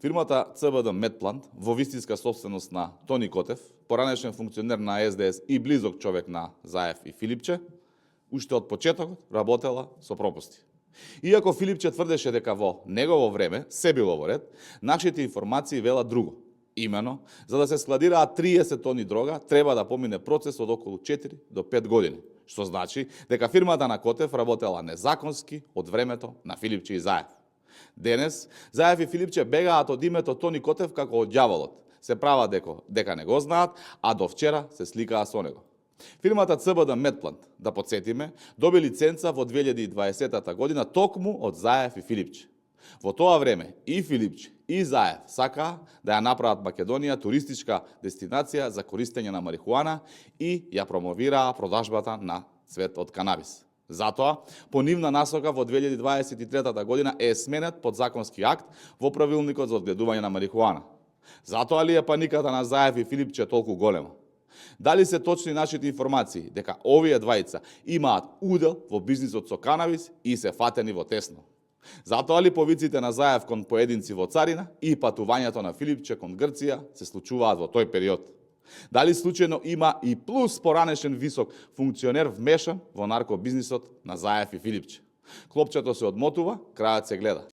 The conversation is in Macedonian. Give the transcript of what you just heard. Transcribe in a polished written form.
Фирмата ЦБД Медплант, во вистинска собственост на Тони Котев, поранешен функционер на СДС и близок човек на Заев и Филипче, уште од почетокот работела со пропусти. Иако Филипче тврдеше дека во негово време се било во ред, нашите информации велат друго. Имено, за да се складираат 30 тони дрога, треба да помине процес од околу 4 до 5 години, што значи дека фирмата на Котев работела незаконски од времето на Филипче и Заев. Денес, Заев и Филипче бегаат од името Тони Котев како од ѓаволот. Се прават дека не го знаат, а до вчера се сликаа со него. Фирмата ЦБД Медплант, да подсетиме, доби лиценца во 2020 година токму од Заев и Филипче. Во тоа време и Филипче и Заев сакаа да ја направат Македонија туристичка дестинација за користење на марихуана и ја промовираа продажбата на цвет од канабис. Затоа, по нивна насока во 2023 година е сменет подзаконски акт во правилникот за одгледување на марихуана. Затоа ли е паниката на Заев и Филипче толку голема? Дали се точни нашите информации дека овие двајца имаат удел во бизнисот со канабис и се фатени во тесно? Затоа ли повиците на Заев кон поединци во царина и патувањето на Филипче кон Грција се случуваат во тој период? Дали случајно има и плюс поранешен висок функционер вмешан во наркобизнисот на Заев и Филипче? Клопчето се одмотува, крајот се гледа.